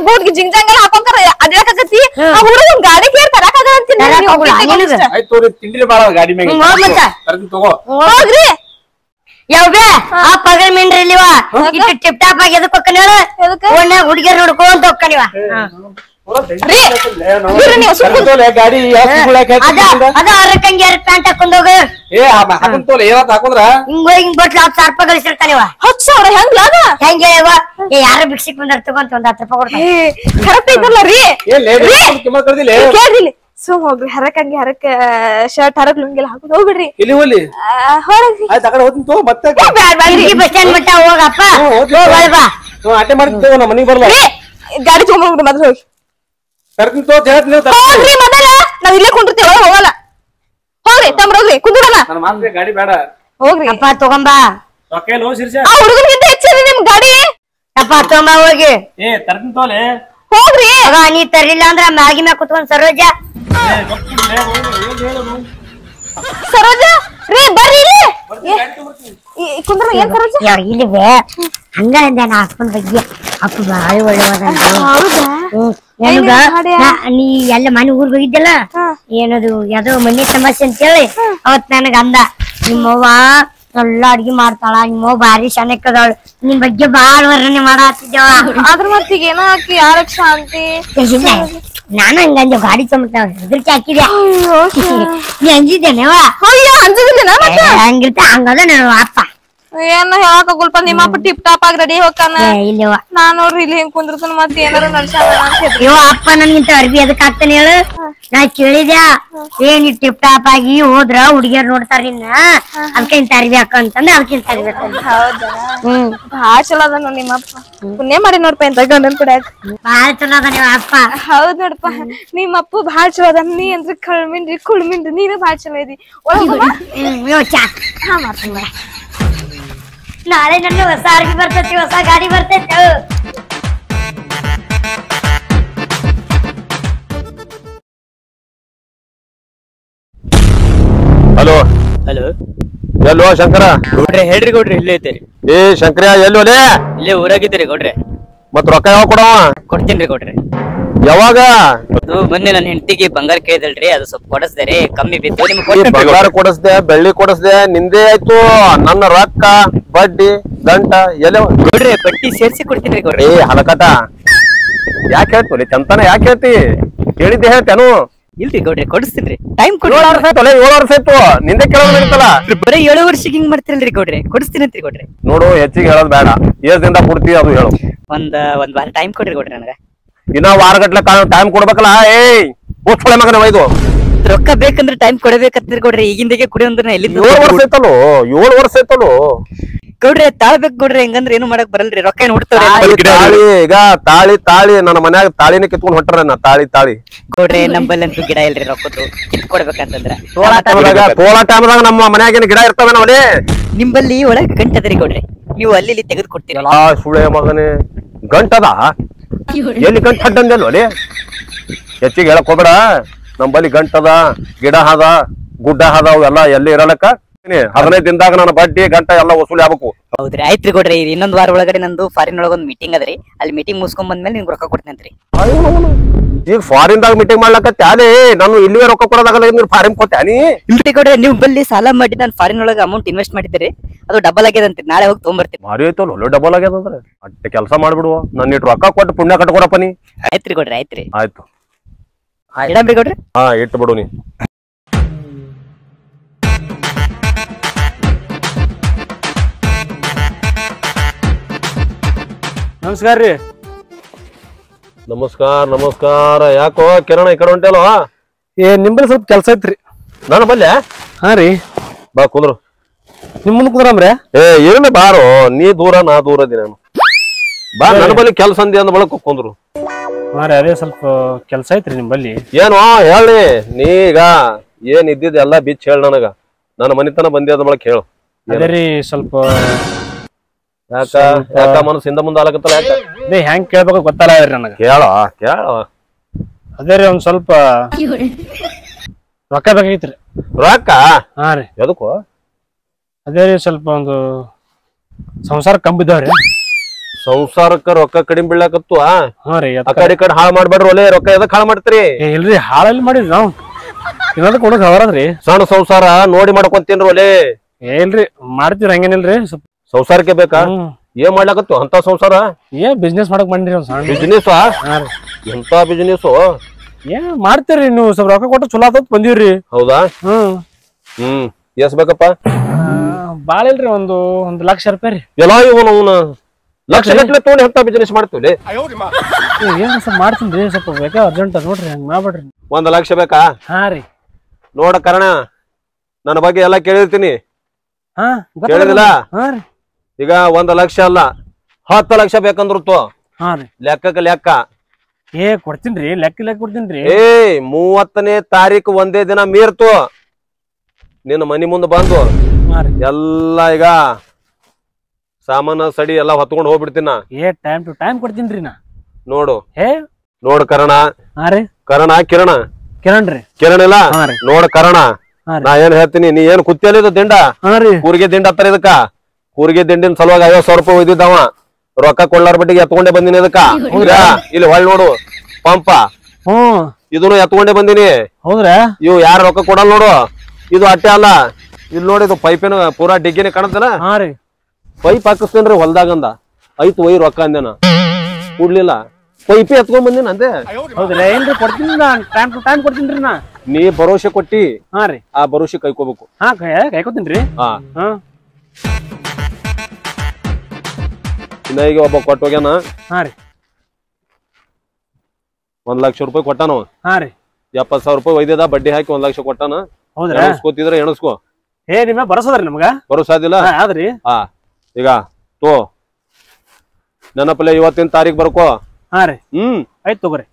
ಬೂಟ್ಗೆ ಜಿಂಜಂಗೆಲ್ಲ ಹಾಕೊಂತಾರ ಅಡ್ಯಾಕತ್ತಿ ಆ ಹುಡುಗ ಗಾಡಿ ಕೇರ್ ತರಕಾಗ ಅಂತೀನಿ ಆಯ್ತು ತೋರಿ ತಿಂಡಿ ಬಾಳ ಗಾಡಿ ಮ್ಯಾಗ ತಗೋ ಹೋಗ್ರಿ ಯಾವ್ಬೇ ಆ ಪಗಲ್ ಮಿಂಡ್ರಿ ಇಲ್ಲಿವ ಇಟ್ಟು ಟಿಪ್ ಟಾಪ್ ಆಗಿ ಎದಕ್ ಹೋಗ್ಕನ ಹೇಳ ಓಣ್ಯಾಗ ಹುಡುಗಿಯರ್ ನೋಡ್ಕೊಂತ ಹೋಗ್ಕನಿವ ಗಾಡಿ ಅದ ಅರಕಂಗಿ ಪ್ಯಾಂಟ್ ಹಾಕೊಂಡೋಗ ಹಾಕೊಂತೋಲ ಏನಂತ ಹಾಕೊಂಡ್ರ ಹಿಂಗ್ ಬಟ್ಲ 10,000 ರೂಪಾಯಿ ಗಳಿಸಿರ್ತಾನಿವ 10,000 ಹೆಂಗ್ಲ ಅದ ಹೆಂಗೆ ಯಾರ ಭಿಕ್ಷಿಕ್ ಬಂದಾರ ತಗೊಂತ 1 10 ರೂಪಾಯಿ ಕೊಡ್ತಾನೆ ಕರೆಕ್ಟ್ ಐತಲ್ಲ ರೀ ಕೇಳ್ರಿ ಸುಮ್ ಹೋಗ್ರಿ ಹರಕಂಗಿ ಹರಕ ಶರ್ಟ್ ಹರಕ್ ಲುಂಗಿಲ್ಲ ಹಾಕೊಂಡು ಹೋಗ್ಬಿಡ್ರಿ ಇಲ್ಲಿ ಹೋಗ್ಲಿ ಹೊರಗ್ರಿ ಆಯ್ತು ಆ ಕಡೆ ಹೋಗ್ತೀನಿ ತೋ ಮತ್ತೆ ಬಸ್ ಸ್ಟ್ಯಾಂಡ್ ಮಟ್ಟ ಹೋಗಪ್ಪ ಹೋಗಲ್ವಾ ಅಟ್ಟೆ ಮಾಡ್ತೀನಿ ನಮ್ಮ ಮನೆಗೆ ಬರ್ಲ ಗಾಡಿ ತಗೊಂಡ್ಬಿಡ್ರಿ ಮೊದಲು ಹೋಗಿ ತರ್ತೀನಿ ತೋ ಹೋಗ್ರಿ ಮೊದಲ ನಾವ್ ಇಲ್ಲೇ ಕುಂಡಿರ್ತೀವಿ ಒಳಗೆ ಹೋಗಲ್ಲ ಹೋಗ್ರಿ ತಮ್ರ ಹೋಗ್ರಿ ಕುಂದ್ರಣ ನನ್ನ ಮಾತಿಗೆ ಗಾಡಿ ಬೇಡ ಹೋಗ್ರಿ ಅಪ್ಪ ತಗೊಂಬ ಆ ಹುಡುಗನಿಗಿಂತ ಹೆಚ್ಚಿದೆ ನಿಮ್ ಗಾಡಿ ಅಪ್ಪ ತಗೊಂಬ ಹೋಗಿ ತರ್ತೀನಿ ತೋಲೆ ಹೋಗ್ರಿ ನೀ ತರ್ಲಿಲ್ಲ ಅಂದ್ರ ಮ್ಯಾಗಿ ಮ್ಯಾಗ ಕುತ್ಕೊಂಡ್ ಸರೋಜ ಸರೋಜ ರೀ ಬರ್ರಿ ಇಲ್ಲಿ ಕುಂದ್ರ ಏನ್ ಸರೋಜ ಇಲ್ಲಿ ಹಂಗ ನಾ ಹಾಕೊಂಡ್ ಬಗ್ಗೆ ಅಪ್ಪ ಬಾಳ ಒಳ್ಳೆವದ ನೀ ಎಲ್ಲ ಮನೆ ಊರ್ಗ್ ಹೋಗಿದ್ದಲ್ಲ ಏನದು ಯಾವ್ದೋ ಮನೆ ಸಮಸ್ಯೆ ಅಂತ ಹೇಳಿ ಅವತ್ ನನಗ ಅಂದ ನಿಮ್ಮವ್ವ ಎಲ್ಲ ಅಡ್ಗಿ ಮಾಡ್ತಾಳ ನಿಮ್ಮವ್ವ ಭಾರಿ ಶಾಣಕ್ಕದಾಳ ನಿನ್ ಬಗ್ಗೆ ಬಾಳ ವರ್ಣನೆ ಮಾಡಾತಿದ್ದೇವ ಅದ್ರ ಮತ್ತೀಗ ಏನೋ ಹಾಕಿ ಯಾರಕ್ ಶಾಂತಿ ನಾನು ಹಂಗಂದ ಗಾಡಿ ತೊಂಬ ಹೆದರ್ಕಿ ಹಾಕಿದೆ ನೀ ಅಂಜಿದ್ದೇನೆವಾ ಅಂಜದಿಲ್ಲ ಹಂಗಿರ್ತ ಹಂಗದ ನಾನು ಅಪ್ಪ ಏನ ಹೇಳಕ್ ನಿಮ್ಮ ಅಪ್ಪ ಟಿಪ್ ಟಾಪ್ ಆಗಿ ರೆಡಿ ಹೋಗ್ತಾನ ಇಲ್ಲವ ನಾನ್ ನೋಡ್ರಿ ಇಲ್ಲಿ ಹಿಂಗ್ ಕುಂದಿರ್ತಾನ ಮತ್ತೆ ಏನಾರು ನಡ್ಸಾನ ಅಯ್ಯೋ ಅಪ್ಪ ನನ್ಗಿಂತ ಅರ್ಬಿ ಅದಕ್ ಹಾಕ್ತಾನೆ ಹೇಳು ನಾ ಕೇಳಿದ್ಯಾ ಏನ್ ಟಿಪ್ ಟಾಪ್ ಆಗಿ ಹೋದ್ರ ಹುಡುಗಿಯರ್ ನೋಡ್ತಾರ ನಿನ್ನ ಅದಕ್ಕೆ ಇಂತ ಅರ್ಬಿ ಹಾಕಂತಂದ್ರೆ ಅದಕ್ಕಿಂತ ಅರ್ಬಿ ಹೌದಾ ಭಾಳ ಚಲೋ ಅದ ನೋಡ್ ನಿಮ್ಮಪ್ಪ ಪುಣ್ಯ ಮಾಡಿ ನೋಡ್ಪ ಇಂತ ಗಂಡನ್ ಕೂಡ ಬಾಳ ಚಲೋ ಅದ ನೀವ್ ಅಪ್ಪ ಹೌದ್ ನೋಡಪ್ಪ ನಿಮ್ಮಪ್ಪ ಭಾಳ ಚಲೋ ಅದ ನೀ ಅಂದ್ರೆ ಕಳ್ಮಿನ್ರಿ ಕುಳ್ಮಿನ್ರಿ ನೀನು ಭಾಳ ಚಲೋ ಇದಿ ಹಾ ಮಾಡ್ತೀನಿ ನಾಳೆ ನನ್ನ ಹೊಸ ಅರ್ಬಿ ಬರ್ತೈತಿ ಹೊಸ ಗಾಡಿ ಬರ್ತೈತಿ ಹಲೋ ಹಲೋ ಎಲ್ಲೋ ಶಂಕರ ಗೌಡ್ರೆ ಹೇಳ್ರಿ ಗೌಡ್ರಿ ಇಲ್ಲೇ ಐತೆರಿ ಶಂಕರ ಎಲ್ಲೋಲೆ ಇಲ್ಲೇ ಊರಾಗಿದ್ದೀರಿ ಗೌಡ್ರೆ ಮತ್ ರೊಕ್ಕ ಯಾವಾಗ ಕೊಡವ ಕೊಡ್ತೀನ್ರಿ ಗೌಡ್ರೆ ಯಾವಾಗ ಅದು ಮೊನ್ನೆ ನನ್ನ ಹೆಂಡತಿಗೆ ಬಂಗಾರ ಕೇಳಿದಲ್ರಿ ಅದು ಸ್ವಲ್ಪ ಕೊಡಸ್ದಾರೆ ಕಮ್ಮಿ ಬಿದ್ದು ನಿಮ್ಗೆ ಬಂಗಾರ ಕೊಡಸ್ದೆ ಬೆಳ್ಳಿ ಕೊಡಸ್ದೆ ನಿಂದೇ ಆಯ್ತು ನನ್ನ ರೊಕ್ಕ ಬಡ್ಡಿ ಗಂಟ ಎಲ್ಲ ಗೌಡ್ರೆ ಬಡ್ಡಿ ಸೇರ್ಸಿ ಕೊಡ್ತೀನಿ ಗೌಡ್ರೆ ಹಲಕಟ ಯಾಕೆ ಹೇಳ್ತು ಚಂತಾನ ಯಾಕೆ ಹೇಳ್ತಿ ಹೇಳಿದ್ದೆ ಹೇಳ್ತೇನು ಇಲ್ರಿ ಗೌಡ್ರೆ ಕೊಡಿಸ್ತೀನಿ ಟೈಮ್ 7 ವರ್ಷ ಆಯ್ತು 7 ವರ್ಷ ಆಯ್ತು ನಿಂದೆ ಕೇಳೋದಿರ್ತಲ್ಲ ಬರೀ 7 ವರ್ಷಕ್ಕೆ ಹಿಂಗ್ ಮಾಡ್ತಿರಲ್ರಿ ಗೌಡ್ರೆ ಕೊಡಿಸ್ತೀನಿ ಅಂತ್ರಿ ಗೌಡ್ರೆ ನೋಡು ಹೆಚ್ಚಿಗೆ ಹೇಳೋದ್ ಬೇಡ ಎಷ್ಟ್ ದಿನದ ಕೊಡ್ತಿ ಅದು ಹೇಳು ಒಂದ್ ವಾರ ಟೈಮ್ ಕೊಡ್ರಿ ಗೌಡ್ರೆ ನನಗ ಇನ್ನ ವಾರಗಟ್ಲೆ ಟೈಮ್ ಕೊಡ್ಬೇಕಲ್ಲ ಓದ್ಸ್ಕೊಳೆ ಮಗನ ಒಯ್ದು ರೊಕ್ಕ ಬೇಕಂದ್ರೆ ಟೈಮ್ ಕೊಡಬೇಕಂತ್ರಿ ಗೌಡ್ರೆ ಈಗಿಂದಾಗೆ ಕುಡಿಯೋಂದ್ರ ಎಲ್ಲಿ 7 ವರ್ಷ ಐತಲ್ಲೋ 7 ವರ್ಷ ಐತಲ್ಲೋ ಗೌಡ್ರೆ ತಾಳ್ಬೇಕು ಗೌಡ್ರೆ ಹೆಂಗಂದ್ರೆ ಏನು ಮಾಡಕ್ ಬರಲ್ರಿ ರೊಕ್ಕ ಏನ್ ಹುಡ್ತಾವ್ರಿ ಈಗ ತಾಳಿ ನನ್ನ ಮನ್ಯಾಗ ತಾಳಿನ ಕಿತ್ಕೊಂಡ್ ಹೊಂಟ್ರ ನಾ ತಾಳಿ ಗೌಡ್ರೆ ನಂಬಲ್ಲಂತೂ ಗಿಡ ಇಲ್ರಿ ರೊಕ್ಕದ್ದು ಕಿತ್ಕೊಡ್ಬೇಕಂತಂದ್ರ ತೋಳ ಟೈಮ್ದಾಗ ನಮ್ಮ ಮನ್ಯಾಗಿನ ಗಿಡ ಇರ್ತಾವೆ ನಾವಲ್ಲಿ ನಿಂಬಲ್ಲಿ ಒಳಗ್ ಗಂಟದ್ರಿ ಗೌಡ್ರೆ ನೀವು ಅಲ್ಲಿ ತೆಗೆದು ಕೊಡ್ತೀರಲ್ಲ ಸುಳೆ ಮಗನೇ ಗಂಟದ ಎಲ್ಲಿ ಗಂಟ ಅಡ್ಡಂದೆಲ್ಲ ಅಲ್ಲಿ ಹೆಚ್ಚಿಗೆ ಹೇಳಕ್ ಹೋಗ್ಬೇಡ ನಂಬಲ್ಲಿ ಗಂಟದ ಗಿಡ ಹದ ಗುಡ್ಡ ಹದ ಅವೆಲ್ಲ ಎಲ್ಲಿ ಇರಲಕ್ಕ 15 ದಿನದಾಗ ನನ್ನ ಬಡ್ಡಿ ಗಂಟ ಎಲ್ಲ ವಸೂಲಿ ಆಗ್ಬೇಕು ಹೌದ್ರಿ ಆಯ್ತ್ರಿ ಗೌಡ್ರೆ ಇನ್ನೊಂದ್ ವಾರ ಒಳಗಡೆ ನಂದು ಫಾರಿನ್ ಒಳಗ ಒಂದ್ ಮೀಟಿಂಗ್ ಅದ್ರಿ ಅಲ್ಲಿ ಮೀಟಿಂಗ್ ಮುಗಿಸ್ಕೊಂಡ್ ಬಂದ್ಮೇಲೆ ನಿಮ್ಗೆ ರೊಕ್ಕ ಕೊಡ್ತೇನ್ರಿ ಈಗ ಫಾರಿನ್ ದಾಗ ಮೀಟಿಂಗ್ ಮಾಡ್ಲಕತ್ತೆ ಅದೇ ನಾನು ಇಲ್ಲಿವೇ ರೊಕ್ಕ ಕೊಡೋದಾಗಲ್ಲ ಫಾರಿನ್ ಕೊಟ್ಟಾನಿ ಇಲ್ರಿ ಗೌಡ್ರೆ ನೀವು ಬಲ್ಲಿ ಸಾಲ ಮಾಡಿ ನಾನು ಫಾರಿನ್ ಒಳಗ ಅಮೌಂಟ್ ಇನ್ವೆಸ್ಟ್ ಮಾಡಿದ್ದೀರಿ ಅದು ಡಬಲ್ ಆಗ್ಯದಂತ್ರಿ ನಾಳೆ ಹೋಗಿ ತೊಗೊಂಬರ್ತೀನಿ ಭಾರಿ ಐತಲ್ಲ ಒಳ್ಳೆ ಡಬಲ್ ಆಗ್ಯದಂದ್ರೆ ಅಟ್ಟೆ ಕೆಲಸ ಮಾಡ್ಬಿಡುವ ನನ್ನ ಇಟ್ಟು ರೊಕ್ಕ ಕೊಟ್ಟು ಪುಣ್ಯ ಕಟ್ಕೊಡಪ್ಪ ನೀ ಆಯ್ತ್ರಿ ಗೌಡ್ರೆ ಆಯ್ತ್ರಿ ಆಯ್ತು ಇಡಂಬ್ರಿ ಗೌಡ್ರೆ ಇಟ್ಟು ಬಿಡು ನೀ ನಮಸ್ಕಾರ ರೀ ನಮಸ್ಕಾರ ಯಾಕೋ ಕಿರಣ ಈ ಕಡೆ ಹೊಂಟೇಲೋ ನಿಂಬಲ್ಲಿ ಸ್ವಲ್ಪ ಕೆಲಸ ಐತ್ರಿ ನಾನು ಬಲ್ಲೆ ಹಾ ರೀ ಬಾ ಕುಂದ್ರು ನಿಮ್ ಮುಂದೆ ಕುಂದ್ರಮ್ರೆ ಏನು ಬಾರೋ ನೀ ದೂರ ನಾ ದೂರ ಅದಿ ನಾನು ಬಾ ನನ್ನ ಬಲ್ಲಿ ಕೆಲಸ ಅಂದಿ ಅಂದ ಬಳಕ ಕುಂದ್ರು ಹಾ ರೀ ಅದೇ ಸ್ವಲ್ಪ ಕೆಲಸ ಐತ್ರಿ ನಿಂಬಲ್ಲಿ ಏನು ಹೇಳಿ ನೀ ಈಗ ಏನ್ ಇದ್ದಿದ್ ಎಲ್ಲಾ ಬಿಚ್ ಹೇಳ ನನಗ ನನ್ನ ಮನಿತನ ಬಂದಿ ಅದ ಬಳಕ ಹೇಳು ಅದೇ ರೀ ಸ್ವಲ್ಪ ಯಾಕ ಮನಸ್ಸು ಹಿಂದ ಮುಂದೆ ಆಗತ್ತಲ್ಲ ಯಾಕ ಅದೇ ಹೆಂಗ್ ಕೇಳ್ಬೇಕು ಗೊತ್ತಲ್ಲ ನನಗ ಕೇಳ ಅದೇ ರೀ ಒಂದ್ ಸ್ವಲ್ಪ ರೊಕ್ಕ ಬೇಕಾಗಿತ್ರಿ ರೊಕ್ಕ ಹಾ ರೀ ಎದಕ್ಕೋ ಅದೇ ರೀ ಸ್ವಲ್ಪ ಒಂದು ಸಂಸಾರ ಕಂಬಿದ್ದಾವ್ರಿ ಸಂಸಾರಕ್ಕ ರೊಕ್ಕ ಕಡಿಮೆ ಬೀಳಕತ್ತು ಹಾ ರೀ ಆ ಕಡೆ ಈ ಕಡೆ ಹಾಳು ಮಾಡ್ಬೇಡ್ರಿ ಒಲೆ ರೊಕ್ಕ ಎದಕ್ ಹಾಳು ಮಾಡ್ತೀರಿ ಇಲ್ರಿ ಹಾಳಲ್ಲಿ ಮಾಡಿದ್ರಿ ನಾವು ಇನ್ನೊಂದಕ್ಕೆ ಕೊಡಕ್ ಹವರದ್ರಿ ಸಣ್ಣ ಸಂಸಾರ ನೋಡಿ ಮಾಡ್ಕೊಂತೀನ್ರಿ ಒಲೆ ಇಲ್ರಿ ಮಾಡ್ತೀರಿ ಹಂಗೇನಿಲ್ರಿ ಸ್ವಲ್ಪ ಸಂಸಾರಕ್ಕೆ ಬೇಕಾ ಏನ್ ಮಾಡ್ಲಾಕತ್ತು ಅಂತ ಸಂಸಾರ ಬಿಸ್ನೆಸ್ ಮಾಡಕ್ ಬಂದ್ರಿ ಒಂದ್ ಸಣ್ಣ ಬಿಸ್ನೆಸ್ ಎಂತ ಬಿಸ್ನೆಸ್ ಏನ್ ಮಾಡ್ತೀರಿ ನೀವು ಸ್ವಲ್ಪ ರೊಕ್ಕ ಕೊಟ್ಟು ಚಲೋ ಆತ ಬಂದಿವ್ರಿ ಹೌದಾ ಎಸ್ ಬೇಕಪ್ಪ ಬಾಳ ಇಲ್ರಿ ಒಂದು 1,00,000 ರೂಪಾಯಿ ರೀ ಎಲ್ಲ ಇವನು ಅವನ ಲಕ್ಷ ಗಟ್ಟಲೆ ತಗೊಂಡು ಎಂತ ಬಿಸ್ನೆಸ್ ಮಾಡ್ತೀವಿ ಏನ್ ಸ್ವಲ್ಪ ಮಾಡ್ತೀನಿ ಸ್ವಲ್ಪ ಬೇಕಾ ಅರ್ಜೆಂಟ್ ನೋಡ್ರಿ ಹಂಗ ಮಾಡ್ಬೇಡ್ರಿ 1 ಲಕ್ಷ ಬೇಕಾ ಹಾ ರೀ ನೋಡ ಕರ್ಣ ನನ್ನ ಬಗ್ಗೆ ಎಲ್ಲಾ ಕೇಳಿರ್ತೀನಿ ಹಾ ಕೇಳಿದಿಲ್ಲ ಹಾ ರೀ ಈಗ 1 ಲಕ್ಷ ಅಲ್ಲ 10 ಲಕ್ಷ ಬೇಕಂದ್ರು ಹಾ ರೀ ಲೆಕ್ಕಕ್ಕೆ ಲೆಕ್ಕ ಕೊಡ್ತೀನ್ರಿ ಲೆಕ್ಕ ಕೊಡ್ತೀನ್ರಿ 30ನೇ ತಾರೀಕು ಒಂದೇ ದಿನ ಮೀರ್ತು ನಿನ್ನ ಮನಿ ಮುಂದೆ ಬಂದು ಎಲ್ಲಾ ಈಗ ಸಾಮಾನ ಸಡಿ ಎಲ್ಲಾ ಹೊತ್ಕೊಂಡ್ ಹೋಗ್ಬಿಡ್ತೀನ ಟೈಮ್ ಟು ಟೈಮ್ ಕೊಡ್ತೀನ್ರಿ ನಾ ನೋಡು ನೋಡು ಕರ್ಣ ಹಾ ರೀ ಕರ್ಣ ಕಿರಣ ಕಿರಣ್ ರೀ ಕಿರಣ ಇಲ್ಲ ನೋಡ ಕರ್ಣ ನಾ ಏನ್ ಹೇಳ್ತೀನಿ ನೀ ಏನ್ ಕುತ್ತಿಯಲ್ಲಿದ್ದು ದಿಂಡ ಕೂರಿಗೆ ದಿಂಡ ಹತ್ತಾರ ಇದಕ್ಕ ಕೂರಿಗೆ ದಿಂಡಿನ ಸಲುವಾಗಿ 50,000 ರೂಪಾಯಿ ಒಯ್ದಿದ್ದವ ರೊಕ್ಕ ಕೊಳ್ಳಾರ ಬಟ್ಟಿಗೆ ಎತ್ಕೊಂಡೆ ಬಂದಿನಿ ಇದಕ್ಕ ಇಲ್ಲಿ ಹೊಳ್ ನೋಡು ಪಂಪ ಇದನ್ನು ಎತ್ಕೊಂಡೆ ಬಂದಿನಿ ಹೌದ್ರಾ ಇವು ಯಾರ ರೊಕ್ಕ ಕೊಡಲ್ಲ ನೋಡು ಇದು ಅಟ್ಟೆ ಅಲ್ಲ ಇಲ್ಲಿ ನೋಡಿ ಇದು ಪೈಪಿನ ಪೂರಾ ಡಿಗ್ಗಿನೇ ಕಾಣತ್ತಲ್ಲ ಪೈಪ್ ಹಾಕಿಸ್ತೇನ್ರಿ ಹೊಲ್ದಾಗಂದ ಐತ್ ಒಯ್ ರೊಕ್ಕ ಅಂದೇನ ಕೊಡ್ಲಿಲ್ಲ ಪೈಪಿ ಎತ್ಕೊಂಡ್ ಬಂದಿನ ಅಂದೆ ಹೌದ್ರಾ ಏನ್ರಿ ಕೊಡ್ತೀನಿ ಟೈಮ್ ಟು ಟೈಮ್ ಕೊಡ್ತೀನ್ರಿ ನಾ ನೀ ಭರೋಸೆ ಕೊಟ್ಟಿ ಹಾ ರೀ ಆ ಭರೋಸೆ ಕೈಕೋಬೇಕು ಕೈಕೋತೀನ್ರಿ ಹಾ ಇನ್ನ ಈಗ ಒಬ್ಬ ಕೊಟ್ಟು ಹೋಗ್ಯಾನ ಹಾ ರೀ 1 ಲಕ್ಷ ರೂಪಾಯಿ ಕೊಟ್ಟಾನವ ಹಾ ರೀ 70,000 ರೂಪಾಯಿ ಒಯ್ದಿದ ಬಡ್ಡಿ ಹಾಕಿ 1 ಲಕ್ಷ ಕೊಟ್ಟಾನ ಹೌದ್ರಾ ಎಣಸ್ಕೋತಿದ್ರೆ ಎಣಸ್ಕೋ ನಿಮ್ಮ ಬರಸೋದ್ರಿ ನಮಗ ಬರೋಸಾದಿಲ್ಲ ಆದ್ರಿ ಹಾ ಈಗ ತೋ ನೆನಪಲೆ ಇವತ್ತಿನ ತಾರೀಖ್ ಬರ್ಕೋ ಹಾ ರೀ ಆಯ್ತು ತಗೋರಿ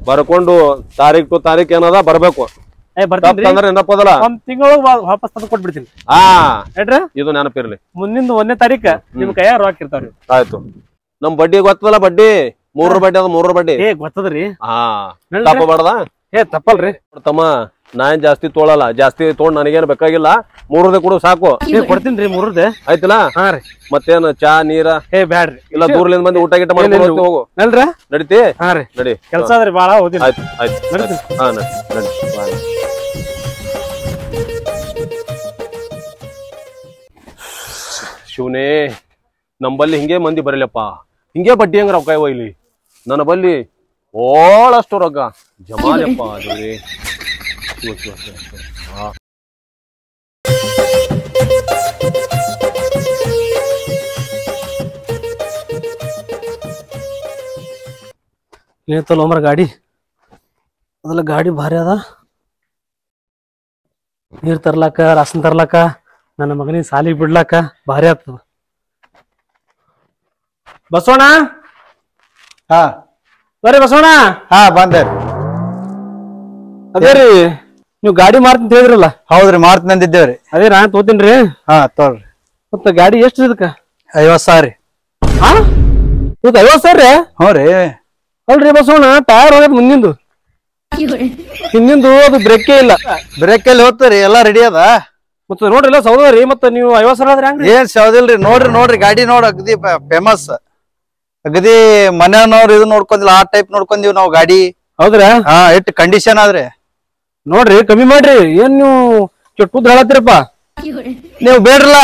ಬರ್ಕೊಂಡು ತಾರೀಖ್ ಟು ತಾರೀಖ್ ಏನದ ಬರ್ಬೇಕು ಅಂದ್ರೆ ನೆನಪದಲ್ಲ ಒಂದ್ ತಿಂಗಳ ವಾಪಸ್ ತಂದು ಕೊಟ್ಬಿಡ್ತೀನಿ ಇದು ನೆನಪಿರ್ಲಿ ಮುಂದಿನ 1ನೇ ತಾರೀಕ ನಿಮ್ ಕೈಯಾಗ ರೊಕ್ಕ ಇರ್ತಾವ್ರಿ ಆಯ್ತು ನಮ್ ಬಡ್ಡಿ ಗೊತ್ತದಲ್ಲ ಬಡ್ಡಿ 3 ಬಡ್ಡಿ ಅದ 3 ಬಡ್ಡಿ ಗೊತ್ತದ್ರಿ ತಪ್ಪಬಾರ್ದ ತಪ್ಪಲ್ರಿ ತಮ್ಮ ನಾ ಏನ್ ಜಾಸ್ತಿ ತೋಳಲ್ಲ ಜಾಸ್ತಿ ತೊಗೊಂಡ್ ನನಗೇನು ಬೇಕಾಗಿಲ್ಲ 3 ಕೊಡು ಸಾಕು ಕೊಡ್ತೀನಿ 3 ಆಯ್ತಲ್ಲ ಮತ್ತೇನು ಚಾ ನೀರ ಬ್ಯಾಡ್ರಿ ಇಲ್ಲ ದೂರ್ಲಿಂದ ಬಂದು ಊಟ ಗಿಟ ಮಾಡ್ಕೊಂಡು ಹೋಗು ನಡಿತಿ ನಡಿ ಕೆಲ್ಸ ಅದ್ರಿ ಬಾಳ ಆಯ್ತು ಆಯ್ತು ಹಾ ನಡಿ ಶಿವನೇ ನಂಬಲ್ಲಿ ಹಿಂಗೆ ಮಂದಿ ಬರಲಪ್ಪ ಹಿಂಗೆ ಬಡ್ಡಿ ಹಂಗ ರೊಕ್ಕ ಇಲ್ಲಿ ನನ್ನ ಬಲ್ಲಿ ಓಳಷ್ಟು ರೊಕ್ಕ ಜಮಾಲಪ್ಪ ದೇವ್ರಿ ಏತಲ್ಲ ಒಮ್ಮರ ಗಾಡಿ ಅದೆಲ್ಲ ಗಾಡಿ ಭಾರಿ ಅದ ನೀರ್ ತರ್ಲಾಕ ರಾಸನ್ ತರ್ಲಾಕ ನನ್ನ ಮಗನಿಗೆ ಸಾಲಿಗೆ ಬಿಡ್ಲಾಕ ಭಾರಿ ಆಗ್ತದ ಬಸವಣ್ಣ ಹಾ ಬರ್ರಿ ಬಸವಣ್ಣ ಹಾ ಬಂದೆ ಅದೇ ರೀ ನೀವು ಗಾಡಿ ಮಾಡ್ತೀನಿ ಹೇಳಿದ್ರಲ್ಲ ಹೌದ್ರಿ ಮಾಡ್ತೀನಿ ಅಂದಿದ್ದೇವ್ರಿ ಅದೇ ನಾನ್ ತೋತೀನ್ರಿ ಹಾ ತೋಳ್ರಿ ಮತ್ತ ಗಾಡಿ ಎಷ್ಟು ಇದಕ್ಕ 50,000 ಹಾ ಇವತ್ತು 50,000 ಹ್ಞೂ ರೀ ಅಲ್ರಿ ಬಸವಣ್ಣ ಟೈರ್ ಹೋಗದ್ ಮುಂದಿಂದು ಹಿಂದಿಂದು ಅದು ಬ್ರೇಕೇ ಇಲ್ಲ ಬ್ರೇಕ್ ಅಲ್ಲಿ ಹೋಗ್ತಾರಿ ಎಲ್ಲಾ ರೆಡಿ ಅದ ಮತ್ತ ನೋಡ್ರಿ ಸೌದರಿ ಮತ್ತ ನೀವು 50,000 ಆದ್ರೆ ಹೆಂಗ್ರಿ ಏನ್ ಸೌದಿಲ್ರಿ ನೋಡ್ರಿ ಗಾಡಿ ನೋಡ್ ಅಗದಿ ಫೇಮಸ್ ಅಗದಿ ಮನೆಯವ್ರು ಇದು ನೋಡ್ಕೊಂಡಿಲ್ಲ ಆ ಟೈಪ್ ನೋಡ್ಕೊಂದಿವ್ ನಾವ್ ಗಾಡಿ ಹೌದ್ರಾ ಹಾ ಎಷ್ಟ್ ಕಂಡೀಷನ್ ಆದ್ರೆ ನೋಡ್ರಿ ಕಮ್ಮಿ ಮಾಡ್ರಿ ಏನ್ ನೀವು ಕೆಟ್ಟುದ್ ಹೇಳತ್ತೀರಪ್ಪ ನೀವು ಬೇಡ್ರಲ್ಲ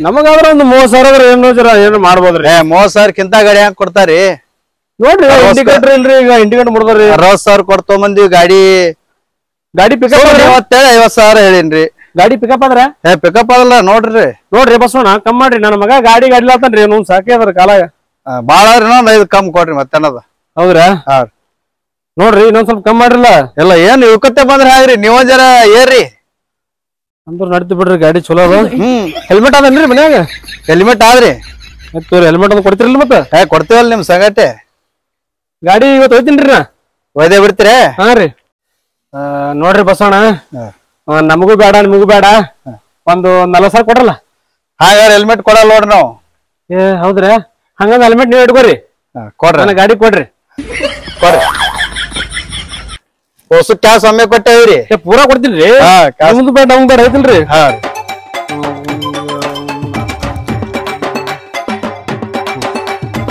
ನಮಗಾದ್ರ ಒಂದು 30,000 ಏನು ಮಾಡ್ಬೋದ್ರಿ 30,000 ಗಾಡಿ ಹ್ಯಾಂಗ ಕೊಡ್ತಾರಿ ನೋಡ್ರಿ ಇಂಡಿಕೇಟರ್ ಇಲ್ರಿ ಈಗ ಇಂಡಿಕೇಟರ್ ಮುಡ್ದ್ರಿ 60,000 ಕೊಡ್ತೊಂಬಂದಿವ್ ಗಾಡಿ ಪಿಕಪ್ 50,000 ಹೇಳಿನ್ರಿ ಗಾಡಿ ಪಿಕಪ್ ಆದ್ರ ಪಿಕಪ್ ಆಗಲ್ಲ ನೋಡ್ರಿ ಬಸವಣ್ಣ ಕಮ್ ಮಾಡ್ರಿ ನನ್ನ ಮಗ ಗಾಡಿ ಲಾತನ್ರಿ ನೋಡ್ ಸಾಕೇ ಅದ್ರ ಕಾಲ ಬಾಳ 5 ಕಮ್ ಕೊಡ್ರಿ ಮತ್ತೇನದ ಹೌದ್ರಾ ನೋಡ್ರಿ ಇನ್ನೊಂದ್ ಸ್ವಲ್ಪ ಕಮ್ ಮಾಡ್ರಲ್ಲ ಎಲ್ಲ ಏನ್ ಇಳ್ಕೊತ್ತೆ ಬಂದ್ರ ಹಾಗ್ರಿ ನೀವ್ ಜರ ಏರ್ರಿ ಅಂದ್ರ ನಡ್ತಿ ಬಿಡ್ರಿ ಗಾಡಿ ಚಲೋ ಅದ ಹೆಲ್ಮೆಟ್ ಅದನ್ರಿ ಮನ್ಯಾಗ ಹೆಲ್ಮೆಟ್ ಆದ್ರಿ ಹೆಲ್ಮೆಟ್ ಅದ್ ಕೊಡ್ತಿರಲ್ಲ ಮತ್ತ ಕೊಡ್ತೀವಲ್ಲ ನಿಮ್ ಸಂಗಟೆ ಗಾಡಿ ಇವತ್ತು ಹೋಯ್ತೀನ್ರಿ ನಾ ಒಯ್ದೇ ಬಿಡ್ತೀರಿ ಹಾ ರೀ ನೋಡ್ರಿ ಬಸವಣ್ಣ ನಮಗೂ ಬೇಡ ನಿಮಗೂ ಬೇಡ ಒಂದು 40,000 ಕೊಡ್ರಲ್ಲ ಹಾಗಾರ ಹೆಲ್ಮೆಟ್ ಕೊಡಲ್ಲ ನೋಡ್ರಿ ನಾವು ಹೌದ್ರಾ ಹಂಗಂದ ಹೆಲ್ಮೆಟ್ ನೀವ್ ಇಟ್ಕೋರಿ ಕೊಡ್ರಿ ನನ್ನ ಗಾಡಿ ಕೊಡ್ರಿ ಹೊಸ ಕ್ಯಾಸ್ ಒಮ್ಮೆ ಕೊಟ್ಟೇವ್ರಿ ಪೂರಾ ಕೊಡ್ತೀನಿ ಮುಂದ್ ಬೇಡ ನಮ್ಗ್ ಬೇಡ ಐತಿಲ್ರಿ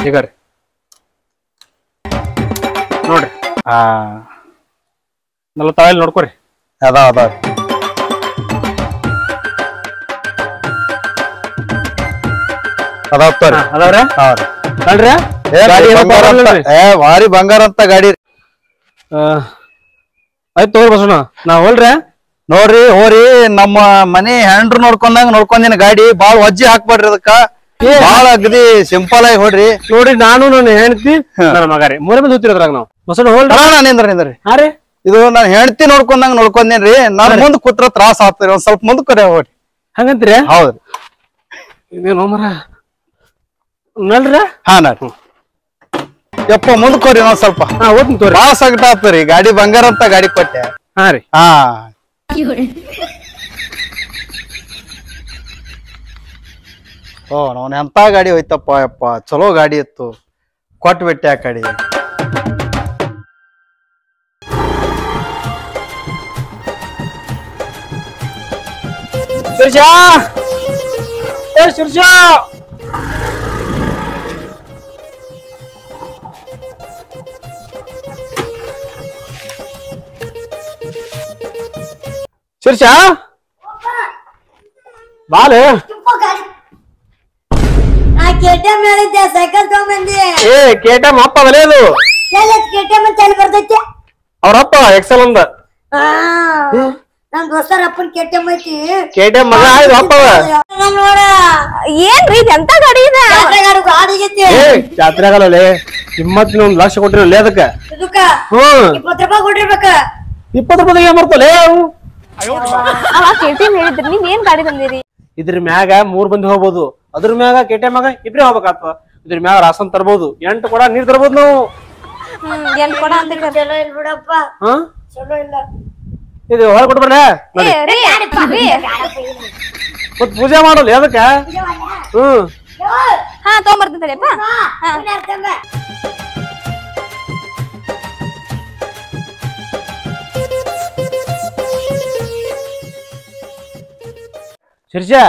ಈಗ ರೀ ನೋಡ್ರಿ 40 ನೋಡ್ಕೊರಿ. ಅದಾವ ತೋರಿ. ಅದಾವ್ರ ನೋಡ್ರಿ ಭಾರಿ ಬಂಗಾರ ಅಂತ ಗಾಡಿ. ಆಯ್ತು ತಗೋರಿ ಬಸಣ್ಣ ನಾ ಹೋಲ್ರಿ. ನೋಡ್ರಿ ಹೋರಿ ನಮ್ಮ ಮನಿ ಹೆಂಡ್ರು ನೋಡ್ಕೊಂದಿನ ಗಾಡಿ ಬಾಳ್ ವಜ್ಜಿ ಹಾಕ್ಬೇಡ್ರಿ ಅದಕ್ಕ. ಬಾಳ ಅಗದಿ ಸಿಂಪಲ್ ಆಗಿ ಹೊಡ್ರಿ. ನೋಡ್ರಿ ನಾನು ನನ್ನ ಹೆಂಡತಿ ನನ್ನ ಮಗಾರಿ ಮೂರೇ ಮಂದಿ ಹೋಗ್ತಿರೋದ್ರಾಗ ನಾವು ಬಸಣ್ಣ ಹೋಲ್ರಿ. ನಿಂದ್ರಿ ಹಾ ರೀ ಇದು ನಾನ್ ಹೆಂಡತಿ ನೋಡ್ಕೊಂಡೇನ್ರಿ. ನಾನ್ ಮುಂದ್ ಕೂತ್ರ ತ್ರಾಸ ಆಗ್ತರಿ. ಒಂದ್ ಸ್ವಲ್ಪ ಮುಂದ್ ಕರೆ ಹೋಗ್ರಿ. ಹಂಗಂತೀರಿ? ಹೌದ್ರಿ. ಇದೇನೋ ಮರ ನಲ್ರ. ಹಾ ನೋಡ್ರಿ ಯಪ್ಪ ಮುಂದ್ಕೋರಿ ಒಂದ್ ಸ್ವಲ್ಪ. ಓದ್ತೀನಿ ತೋರಿ. ಬಾಳ ಸಂಕಟ ಆಗ್ತರಿ. ಗಾಡಿ ಬಂಗಾರ ಅಂತ ಗಾಡಿ ಕೊಟ್ಟೆ. ಹಾ ರೀ ಓ ನಾವ್ ಎಂತ ಗಾಡಿ ಹೋಯ್ತಪ್ಪ ಯಪ್ಪ. ಚಲೋ ಗಾಡಿ ಇತ್ತು ಕೊಟ್ಬಿಟ್ಟೆ ಆ ಕಡೆ. ಶಿರ್ಷಾ ಶಿರ್ಷಾ ಶಿರ್ಷಾ ಬಾಲೆ. ಸೈಕಲ್ ತಗೊಂಬಂದಿ. ಏ KTM ಅಪ್ಪ ಬಲೆಯದು. KTM ಅಂತ ಹೇಳಿ ಬರ್ತೈತಿ. ಅವ್ರಪ್ಪ ಎಕ್ಸೆಲ್ ಅಂದ. ನನ್ ದೋಸ್ತರ ಅಪ್ಪನ್ KTM ಐತಿ. KTM ಮಗ ಆಯ್ತು ಅಪ್ಪ. ನೋಡ ಏನ್ರಿ ಇದು ಎಂತ ಗಾಡಿ ಇದೆ? ಗಾಡಿ ಐತಿ. ಜಾತ್ರೆ ಆಗಲ್ಲ ಕಿಮ್ಮತ್ತಿನ 1 ಲಕ್ಷ ಕೊಟ್ಟಿರಲ್ಲ ಅದಕ್ಕೆ. ಇದಕ್ಕ ಹ್ಮ್ 20 ರೂಪಾಯಿ ಕೊಟ್ಟಿರ್ಬೇಕ. 20 ರೂಪಾಯಿ ಏನ್ ಬರ್ತಲ್ಲ ಅವ KTM ಹೇಳಿದ್ರಿ. ನೀವ್ ಏನ್ ಗಾಡಿ ತಂದಿರಿ? ಇದ್ರ ಮ್ಯಾಗ 3 ಮಂದಿ ಹೋಗ್ಬೋದು. ಅದ್ರ ಮ್ಯಾಗ KTM ಮ್ಯಾಗ ಇಬ್ರೇ ಹೋಗ್ಬೇಕಾಗ್ತದ. ಇದ್ರ ಮ್ಯಾಗ ರಾಸನ್ ತರ್ಬೋದು. 8 ಕೊಡ ನೀರ್ ತರ್ಬೋದು ನಾವು. ಏನ್ ಕೊಡ ಅಂತ ಚಲೋ ಇಲ್ಲ ಬಿಡಪ್ಪ. ಹಾ ಚಲೋ ಇಲ್ಲ. ಇದು ಹೊರ ಕೊಟ್ಬಿಡ್ರೆ ಮತ್ ಪೂಜೆ ಮಾಡಲ್ಲ ಅದಕ್ಕ. ಹಾ ತಗೊಂಬರ್ತೇನಪ್ಪ. ಶಿರ್ಷಾ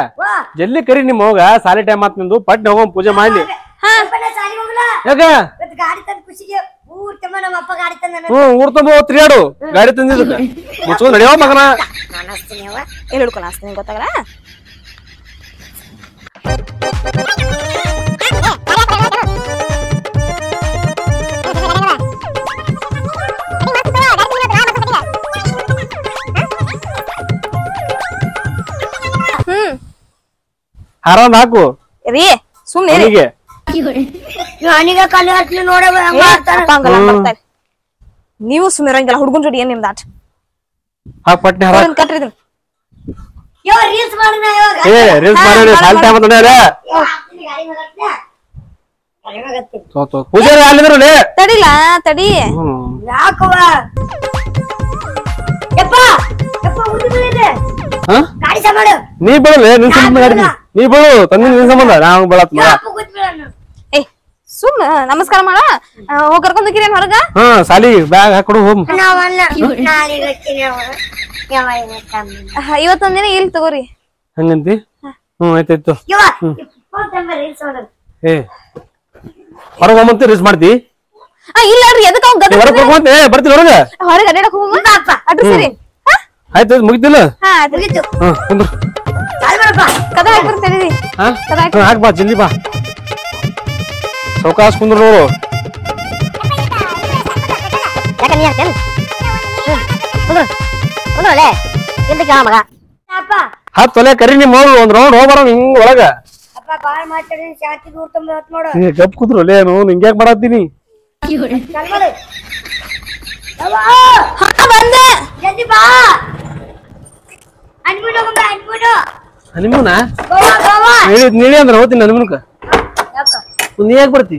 ಜಲ್ದಿ ಕರಿ ನಿಮ್ ಹೋಗ ಸಾಲಿ ಟೈಮ್ ಆತ್ ನಿಂದು. ಪಟ್ನ ಹೋಗ ಪೂಜೆ ಮಾಡ್ಲಿ. ಯಾಕ ಗಾಡಿ ತಂದ ಖುಷಿಗೆ ಊರ್ತಮ್ಮ ನಮ್ಮ ಅಪ್ಪ ಗಾಡಿ ತಂದ. ಊರ್ ತುಂಬ ತಿರ್ಗಾಡು ಗಾಡಿ ತಂದಿದ್ದಕ್ಕ ಮುಚ್ಕೊಂಡ್ ನಡಿಯೋ ಮಗನ. ಎಲ್ಲಿ ಹಿಡ್ಕೊಂಡು ಅಷ್ಟೇ ಗೊತ್ತಾಗಲ್ಲ. ಹಾರಂದ್ ಹಾಕು ರೀ ಸುಮ್ಮನೆ ನೀವು ಸುಮ್ಮನೆ ಹಂಗೆಲ್ಲ ಹುಡ್ಗುನ್ ಜೋಡಿ ಏನ್ ನಿಮ್ದು ಆಟ ಹಾಕ್ ಪಟ್ನೆ ಹಾರ ಕಟ್ರಿ ಇದನ್ನ. ರೀಲ್ಸ್ ಮಾಡೋಣ ಏ ರೀಲ್ಸ್ ಮಾಡಿ ಸಾಲಿ ಟೈಮ್ ಆತ್ ನಡ್ಯಾರ. ಪೂಜೆ ಅಲ್ಲಿದ್ರು ತಡಿಲ್ಲ ತಡಿ. ಯಾಕವ ಯಪ್ಪ ಯಪ್ಪ ಉದ್ದಿದೆ ಗಾಡಿ ಸಮಾಡು. ನೀ ಬೀಳಲ್ಲ ನಿನ್ ಸಂಬಂಧ ಗಾಡಿ ನೀ ಬೀಳು ತಂದಿ ನಿನ್ ಸಂಬಂಧ ನಾವು ಬೀಳತ್ ಮಗ. ಏ ಸುಮ್ಮ ನಮಸ್ಕಾರ ಮಾಡ ಹೋಗಿ ಕರ್ಕೊಂಡ್ ಹೋಗಿರೇನ್ ಹೊರಗ. ಹಾ ಸಾಲಿ ಬ್ಯಾಗ್ ಹಾಕೊಡು ಹೋಮ್. ಇವತ್ತೊಂದಿನ ಇಲ್ಲಿ ತಗೋರಿ. ಹಂಗಂತಿ ಆಯ್ತಾಯ್ತು. ಏ ಹೊರಗೆ ಹೋಗಂತ ರೀಲ್ಸ್ ಮಾಡ್ತಿ. ಇಲ್ಲ ಎದಕ್ ಹೊರಗೆ ಹೋಗಂತ ಬರ್ತೀನಿ ಹೊರಗ ಹೊರಗೆ ಅಡ್ಡಾಡಕ್ ಹೋಗ ಅಡ್ಡು ಸರಿ. ಆಯ್ತು ಮುಗಿತಿಲ್ಲ. ಹಾ ಆಯ್ತು ಕುಂದ್ರು ಕದ ಹಾಕ್ಬರ್ತೇನೆ. ಹಾಕ್ ಬಾ ಜಲ್ದಿ ಬಾ ಸೌಕಾಸ್ ಕುಂದ್ರು ನೋಡು. ಹತ್ತು ಒಲೆ ಕರಿ ನಿಮ್ ಹೋಗು ಒಂದ್ ರೌಂಡ್ ಹೋಗ್ಬಾರ ಹಿಂಗ್ ಒಳಗ. ಗಪ್ ಕುದ್ರು ಒಲೆ ನೋವು ಹಿಂಗ್ಯಾಕ್ ಮಾಡತ್ತೀನಿ. ಹನಿಮೂನ ನೀಳಿ ಅಂದ್ರೆ ಹೋಗ್ತೀನಿ ಹನಿಮೂನಕ್ಕ. ನೀ ಯಾಕೆ ಬರ್ತಿ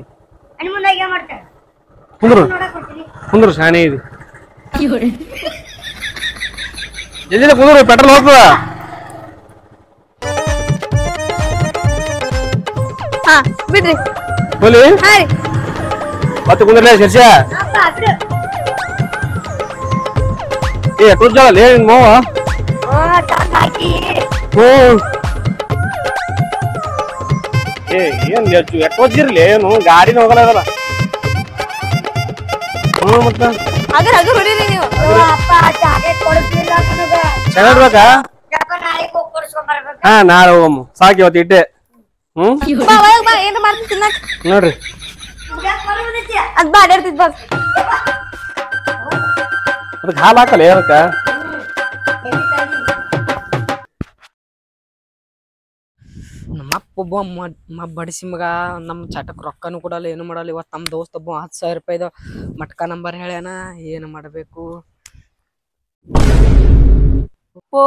ಕುಂದ್ರು ಕುಂದ್ರು ಶಾಣೆ ಇದೆ. ಜಲ್ದಿ ಕುಂದ್ರು ಪೆಟ್ರೋಲ್ ಹೋಗ್ತದ. ಹಾ ಬಿಡ್ರಿ ಹೋಲಿ ಮತ್ತೆ ಕುಂದ್ರಲೇ ಶಿರ್ಷ. ಏ ಕುಜ್ಜಾಳಲ್ಲ ನಿನ್ ಮಾವ. ಏನ್ ಎಟ್ಟೋಜಿರ್ಲಿ ಏನು ಗಾಡಿನ ಹೋಗಲ್ಲ ಅದಲ್ಲ. ಮತ್ತ ಅದ್ರ ಹಗರ್ ಹೊಡೀರಿ ನೀವು. ಅಪ್ಪ ಚಾಕ್ಲೇಟ್ ಕೊಡ್ತಿಲ್ಲ ನನಗ. ಚೆನ್ನಾಗ್ಬೇಕಾ? ನಾಳೆ ಹೋಗಿ ಕೊಡ್ಸ್ಕೊಂಡ್ ಬರ್ಬೇಕು. ಹಾ ನಾಳೆ ಹೋಗಮ್ಮ ಸಾಕಿ ಇವತ್ತು ಇಟ್ಟೆ. ಬಾ ಒಳಗ್ ಬಾ ಏನ್ ಮಾಡ್ತೀನಿ ತಿನ್ನಕ್. ನೋಡ್ರಿ ಅದ್ ಬಾ ಅಡ್ಯಾಡ್ತಿದ್ ಬಾ. ಅದಕ್ಕೆ ಹಾಲು ಹಾಕಲ್ಲ ಏನಕ್ಕ? ನಮ್ಮಪ್ಪ ಒಬ್ಬ ಬಡಿಸಿ ಮಗ ನಮ್ಮ ಚಟಕ್ ರೊಕ್ಕನು ಕೊಡಲ್ಲ ಏನು ಮಾಡಲ್ಲ. ಇವತ್ತು ನಮ್ಮ ದೋಸ್ತ ಒಬ್ಬ 10,000 ರೂಪಾಯಿದ ಮಟ್ಕ ನಂಬರ್ ಹೇಳ್ಯಾನ. ಏನು ಮಾಡಬೇಕು? ಓ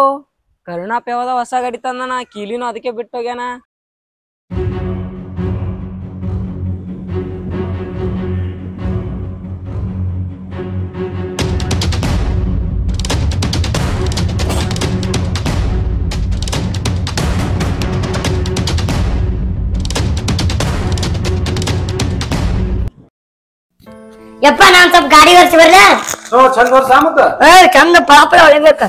ಕರುಣಾಪ್ ಯಾವ್ದ ಹೊಸ ಗಾಡಿ ತಂದನ, ಕೀಲಿನೂ ಅದಕ್ಕೆ ಬಿಟ್ಟೋಗ್ಯಾನ. ಯಪ್ಪ ನಾನ್ ಸ್ವಲ್ಪ ಗಾಡಿ ಓಡಿಸಿ ಬರ್ಲ. ಚಂದ ವರ್ಷ ಮತ್ತ ಚಂದ ಪಳಪಳ ಹೊಳಿಬೇಕ.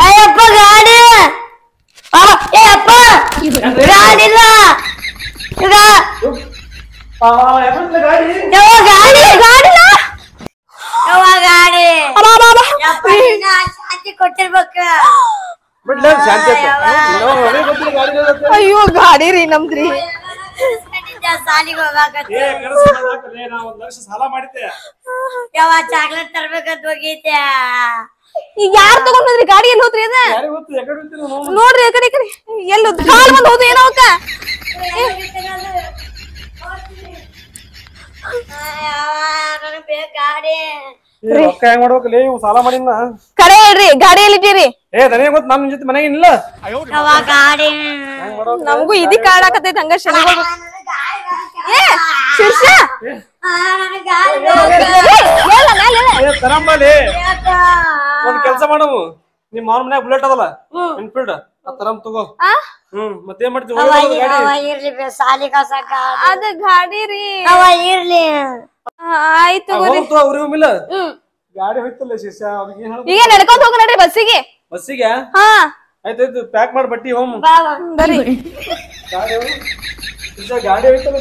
ಅಯ್ಯಪ್ಪ ಗಾಡಿ ಅಪ್ಪ ಗಾಡಿ ಇಲ್ಲ ಶಾಂತಿ ಕೊಟ್ಟಿರ್ಬೇಕ. ಅಯ್ಯೋ ಗಾಡಿ ರೀ ನಮ್ದ್ರಿ. ಸಾಲಿಗೆ ಹೋಗಾಕತ್ತಿ ಯಾವ ಚಾಕ್ಲೇಟ್ ತರ್ಬೇಕಂತ ಹೋಗೈತೆ. ಈಗ ಯಾರ್ ತಗೊಂಡ್ ಹೋದ್ರಿ ಗಾಡಿ? ಎಲ್ಲಿ ಹೋದ್ರಿ ಅದ ನೋಡ್ರಿ. ಆ ಕಡೆ ಈ ಕಡೆ ಎಲ್ಲಿ ಹೋದ್ರಿ? ಕಾಲ್ ಬಂದ್ ಹೋದ್ ಏನೋ ಅಕ್ಕ. ಗಾಡಿ ರೊಕ್ಕ ಹೆಂಗ್ ಮಾಡ್ಬೇಕಲ್ಲ ಇವ್ ಸಾಲ ಮಾಡಿನ. ಕರೆ ಹೇಳ್ರಿ ಗಾಡಿ ಎಲ್ಲಿದ್ದೀರಿ? ನನಗೆ ಗೊತ್ತ ನಮ್ ಜೊತೆ ಮನೆಗೆ ಇಲ್ಲ. ಗಾಡಿ ನಮಗೂ ಇದಿ ಕಾಡಾಕತೈತಿ ಹಂಗ ಶನಿಗಳು. ಏ ಶಿರ್ಷ ತರಂಬಲ್ಲಿ ಒಂದ್ ಕೆಲ್ಸ ಮಾಡವು. ನಿಮ್ ಮಾವನ ಮನ್ಯಾಗ ಬುಲೆಟ್ ಅದಲ್ಲ ಎನ್ಫೀಲ್ಡ್ ತರಂ ತಗೋ. ಮತ್ತೇನ್ ಮಾಡ್ತೀವಿ? ಇರ್ಲಿ ಸಾಲಿ ಕಾಸಕ್ಕ ಅದ ಗಾಡಿ ರೀ. ಇರ್ಲಿ ಆಯ್ತು ಅವ್ರಿಲ್ಲ ಗಾಡಿ ಹೋಯ್ತಲ್ಲ ಶಿಷ್ಯ ಅವ್ರಿಗೆ ಈಗ ನಡ್ಕೊಂಡ್ ಹೋಗ ನಡ್ರಿ ಬಸ್ಸಿಗೆ. ಬಸ್ಸಿಗೆ ಹಾ ಆಯ್ತಾಯ್ತು ಪ್ಯಾಕ್ ಮಾಡಿ ಬಟ್ಟಿ ಹೋಮ್. ಬರ್ರಿ. ಗಾಡಿ ಹೋಯ್ತಲ್ಲ